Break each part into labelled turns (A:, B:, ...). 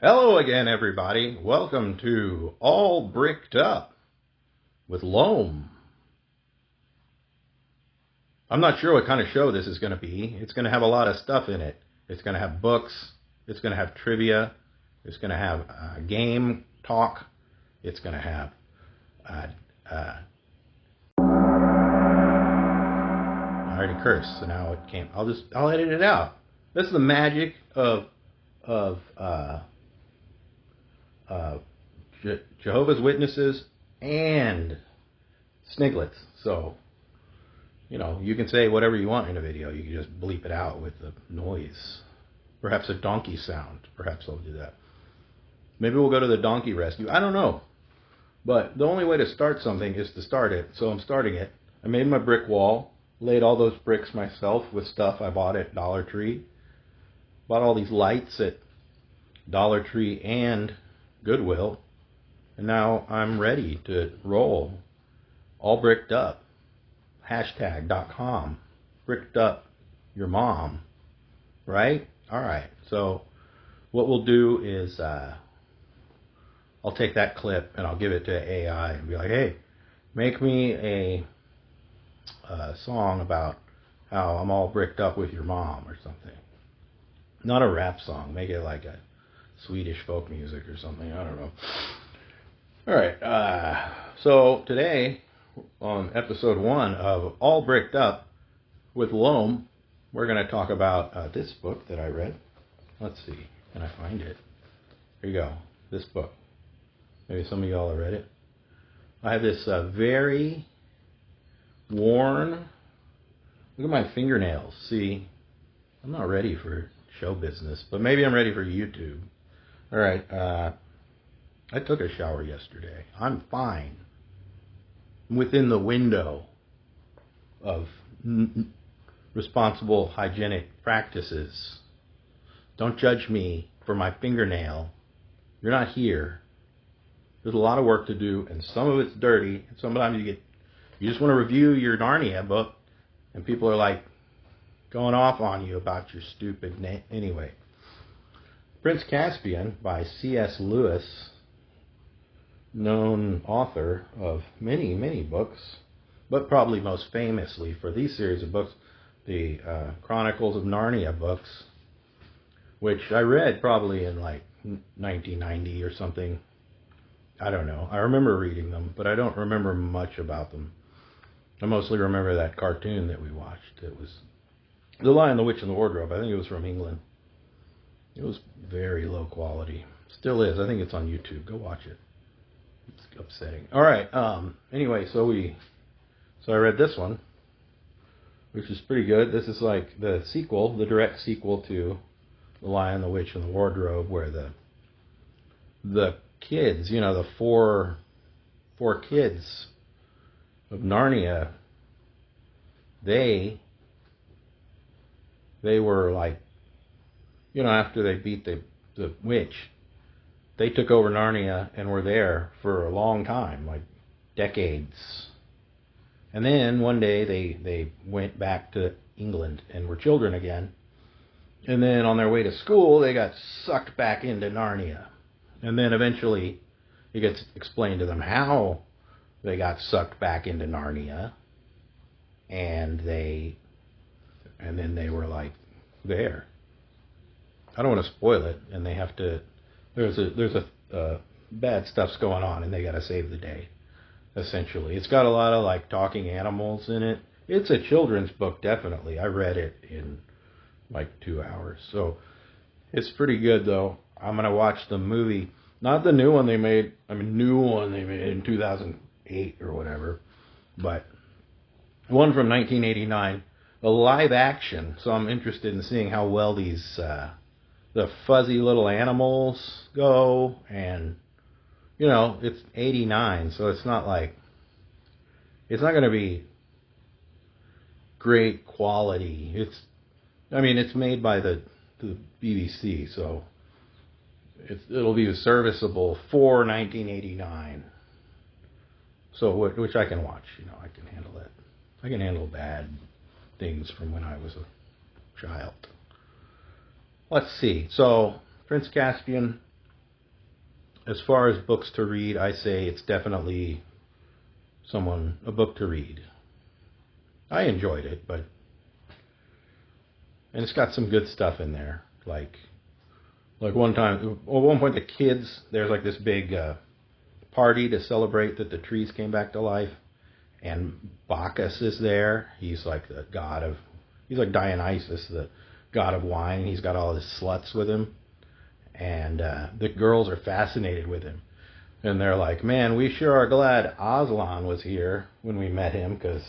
A: Hello again, everybody. Welcome to All Bricked Up with Loam. I'm not sure what kind of show this is going to be. It's going to have a lot of stuff in it. It's going to have books. It's going to have trivia. It's going to have game talk. It's going to have I already cursed, so now it can't. I'll edit it out. This is the magic of Jehovah's Witnesses and Sniglets. So, you can say whatever you want in a video. You can just bleep it out with the noise. Perhaps a donkey sound. Perhaps I'll do that. Maybe we'll go to the donkey rescue. I don't know. But the only way to start something is to start it. So I'm starting it. I made my brick wall. Laid all those bricks myself with stuff I bought at Dollar Tree. Bought all these lights at Dollar Tree and Goodwill. And now I'm ready to roll. All bricked up. Hashtag.com. Bricked up your mom. Right? Alright. So what we'll do is I'll take that clip and I'll give it to AI and be like, hey, make me a song about how I'm all bricked up with your mom or something. Not a rap song. Make it like a Swedish folk music or something. I don't know. Alright, so today on episode 1 of All Bricked Up with Loam, we're going to talk about this book that I read. Let's see. Can I find it? Here you go. This book. Maybe some of y'all have read it. I have this very worn, look at my fingernails. See, I'm not ready for show business, but maybe I'm ready for YouTube. Alright, I took a shower yesterday. I'm fine. I'm within the window of responsible hygienic practices. Don't judge me for my fingernail. You're not here. There's a lot of work to do, and some of it's dirty, and sometimes you just want to review your Narnia book, and people are like going off on you about your stupid name. Anyway, Prince Caspian by C.S. Lewis, known author of many, many books, but probably most famously for these series of books, the Chronicles of Narnia books, which I read probably in like 1990 or something. I don't know. I remember reading them, but I don't remember much about them. I mostly remember that cartoon that we watched. It was The Lion, the Witch, and the Wardrobe. I think it was from England. It was very low quality. Still is. I think it's on YouTube. Go watch it. It's upsetting. All right. Anyway, so I read this one, which is pretty good. This is like the sequel, the direct sequel to The Lion, the Witch, and the Wardrobe, where the kids, the four kids of Narnia, they were like, after they beat the witch, they took over Narnia and were there for a long time, like decades. And then one day they went back to England and were children again. And then on their way to school, they got sucked back into Narnia. And then eventually it gets explained to them how they got sucked back into Narnia. And then they were like there. I don't want to spoil it, and they have to. There's a bad stuff's going on, and they got to save the day. Essentially, it's got a lot of like talking animals in it. It's a children's book, definitely. I read it in like 2 hours, so it's pretty good though. I'm gonna watch the movie, not the new one they made. New one they made in 2008 or whatever, but one from 1989, a live action. So I'm interested in seeing how well these the fuzzy little animals go, and it's 89, so it's not going to be great quality. It's made by the BBC, so it'll be serviceable for 1989. So which I can watch. I can handle that. I can handle bad things from when I was a child. Let's see. So Prince Caspian, as far as books to read, I say it's definitely a book to read. I enjoyed it, and it's got some good stuff in there. Like one point the kids, there's like this big party to celebrate that the trees came back to life, and Bacchus is there. He's like he's like Dionysus, the god of wine. He's got all his sluts with him, and the girls are fascinated with him. And they're like, man, we sure are glad Aslan was here when we met him, because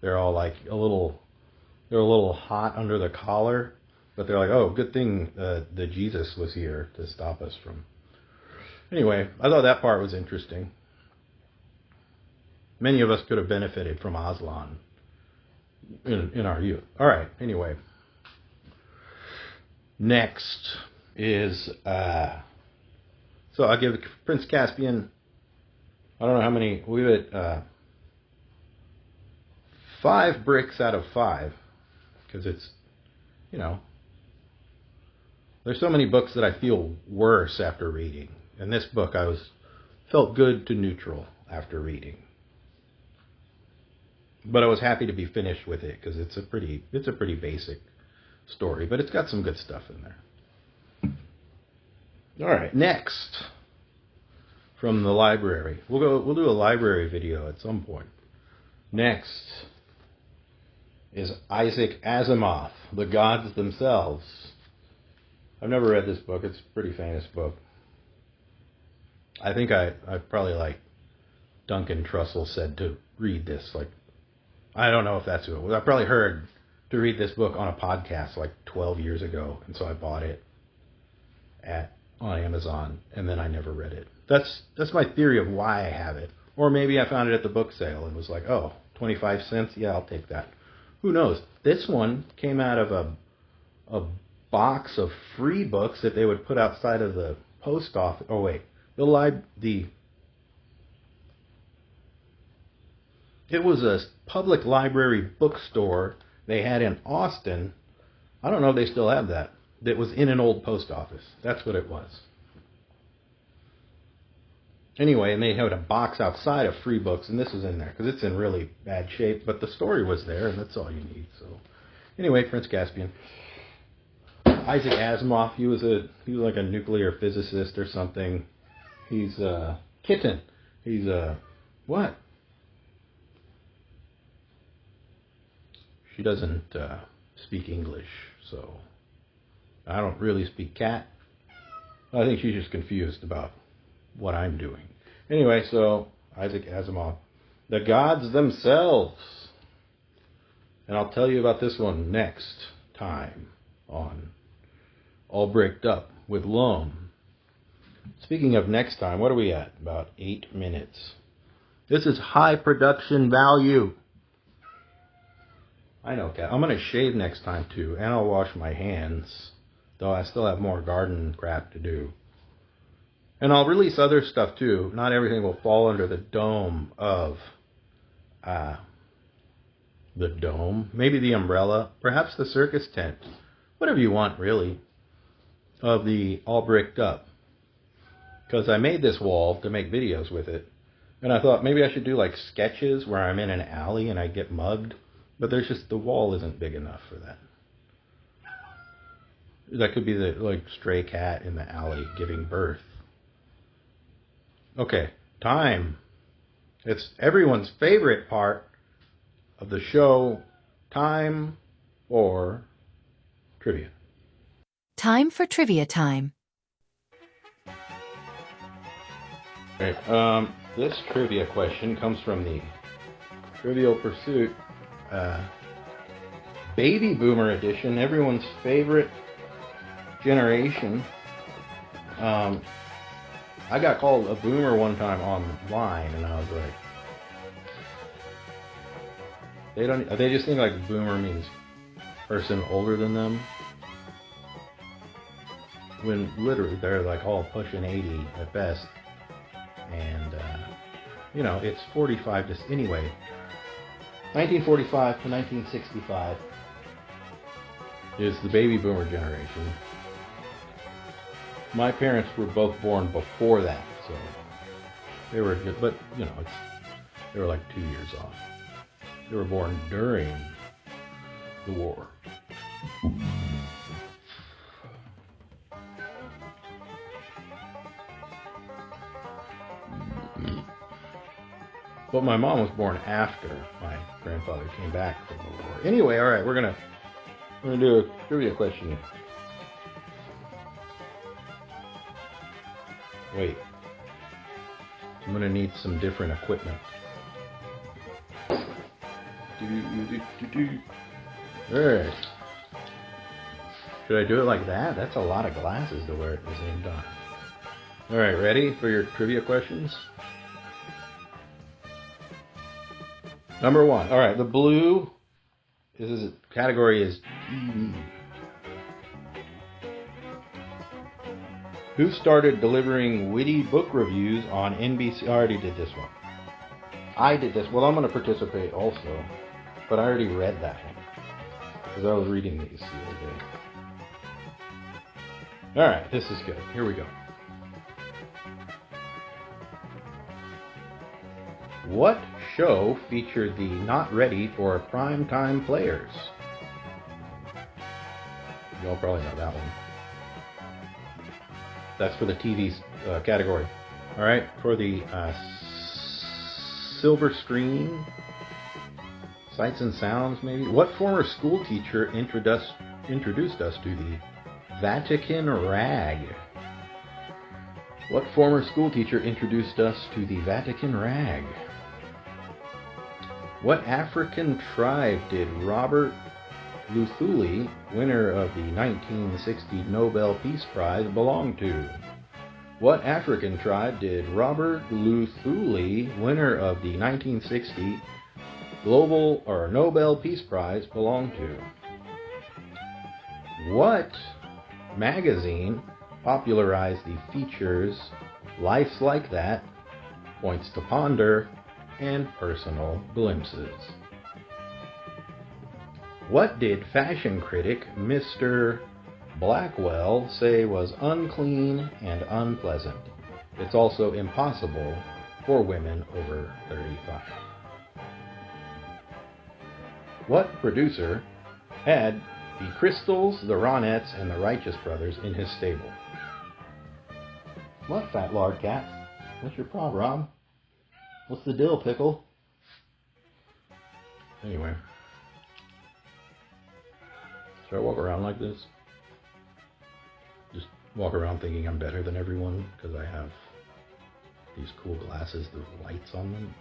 A: they're all like they're a little hot under the collar, but they're like, oh, good thing the Jesus was here to stop us from. Anyway, I thought that part was interesting. Many of us could have benefited from Aslan in our youth. All right, anyway. Next is, so I'll give Prince Caspian, I don't know how many, we have 5 bricks out of 5, because it's, there's so many books that I feel worse after reading. And this book felt good to neutral after reading. But I was happy to be finished with it, because it's a pretty basic story, but it's got some good stuff in there. All right, next from the library. We'll do a library video at some point. Next is Isaac Asimov, The Gods Themselves. I've never read this book. It's a pretty famous book. I think I probably, like Duncan Trussell said, to read this. Like, I don't know if that's who it was. I probably heard to read this book on a podcast like 12 years ago, and so I bought it on Amazon, and then I never read it. That's my theory of why I have it. Or maybe I found it at the book sale and was like, oh, 25 cents? Yeah, I'll take that. Who knows? This one came out of a box of free books that they would put outside of the post office. Oh, wait. It was a public library bookstore they had in Austin. I don't know if they still have that. That was in an old post office. That's what it was. Anyway, and they had a box outside of free books, and this was in there, because it's in really bad shape, but the story was there, and that's all you need. So, anyway, Prince Caspian. Isaac Asimov, he was like a nuclear physicist or something. He's Kitten. He's what? She doesn't speak English, so I don't really speak cat. I think she's just confused about what I'm doing. Anyway, so Isaac Asimov, The Gods Themselves. And I'll tell you about this one next time on All Bricked Up with Loam. Speaking of next time, what are we at? About 8 minutes. This is high production value. I know, Kat. I'm going to shave next time, too. And I'll wash my hands. Though I still have more garden crap to do. And I'll release other stuff, too. Not everything will fall under the dome of... the dome. Maybe the umbrella. Perhaps the circus tent. Whatever you want, really. Of the All Bricked Up. Because I made this wall to make videos with it. And I thought maybe I should do like sketches where I'm in an alley and I get mugged. But there's just, the wall isn't big enough for that. That could be the like stray cat in the alley giving birth. Okay, time. It's everyone's favorite part of the show. Time or trivia.
B: Time for trivia time.
A: Okay, this trivia question comes from the Trivial Pursuit Baby Boomer edition, everyone's favorite generation. I got called a boomer one time online, and I was like, they just think like boomer means person older than them, when literally they're like all pushing 80 at best. And it's 45 to anyway. 1945 to 1965 is the baby boomer generation. My parents were both born before that, so they were good, but you know, they were like 2 years off. They were born during the war. But my mom was born after my grandfather came back from the war. Anyway, all right, we're gonna do a trivia question. Wait, I'm gonna need some different equipment. All right. Should I do it like that? That's a lot of glasses to wear at the same time. All right, ready for your trivia questions? Number 1. All right, the blue category is TV. Who started delivering witty book reviews on NBC? I already did this one. I did this. Well, I'm going to participate also, but I already read that one because I was reading these the other day. All right, this is good. Here we go. What show featured the not ready for primetime players? Y'all probably know that one. That's for the TV category. All right, for the silver screen, sights and sounds, maybe. What former school teacher introduced us to the Vatican rag? What former school teacher introduced us to the Vatican rag? What African tribe did Robert Luthuli, winner of the 1960 Nobel Peace Prize, belong to? What African tribe did Robert Luthuli, winner of the 1960 Nobel Peace Prize, belong to? What magazine popularized the features Life's Like That, Points to Ponder, and Personal Glimpses? What did fashion critic Mr. Blackwell say was unclean and unpleasant? It's also impossible for women over 35. What producer had the Crystals, the Ronettes, and the Righteous Brothers in his stable? What, fat lard cat? What's your problem, Rob? What's the dill, Pickle? Anyway. Should I walk around like this? Just walk around thinking I'm better than everyone because I have these cool glasses with lights on them.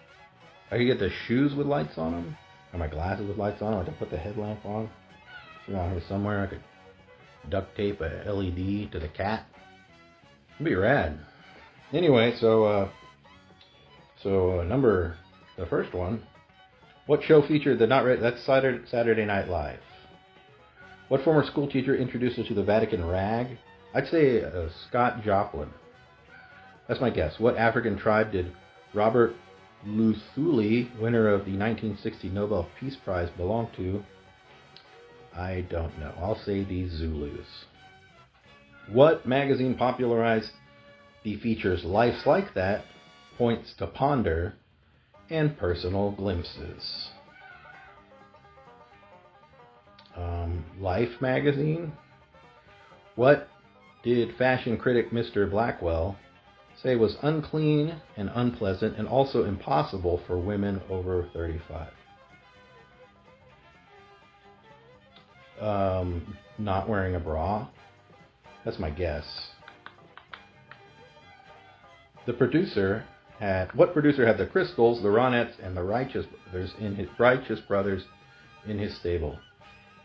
A: I could get the shoes with lights on them, or my glasses with lights on them. I could put the headlamp on. Around here somewhere, I could duct tape a LED to the cat. It'd be rad. Anyway, so the first one. What show featured the not ready? That's Saturday Night Live. What former school teacher introduced us to the Vatican rag? I'd say Scott Joplin. That's my guess. What African tribe did Robert Luthuli, winner of the 1960 Nobel Peace Prize, belong to? I don't know. I'll say the Zulus. What magazine popularized the features Life's Like That, Points to Ponder, and Personal Glimpses? Life magazine. What did fashion critic Mr. Blackwell say was unclean and unpleasant and also impossible for women over 35? Not wearing a bra. That's my guess. What producer had the Crystals, the Ronettes, and the Righteous Brothers in his stable?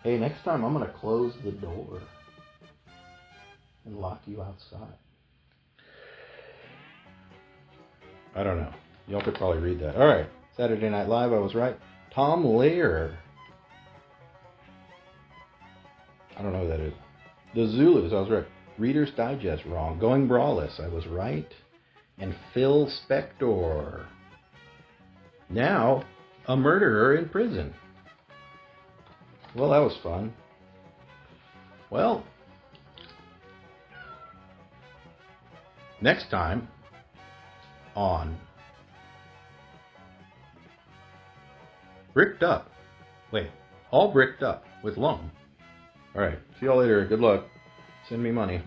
A: Hey, next time I'm gonna close the door and lock you outside. I don't know. Y'all could probably read that. All right, Saturday Night Live. I was right. Tom Lehrer. I don't know who that is. The Zulus. I was right. Reader's Digest. Wrong. Going Brawless. I was right. And Phil Spector. Now, a murderer in prison. Well, that was fun. Well, next time on Bricked Up. Wait, all bricked up with Loam. All right, see y'all later. Good luck. Send me money.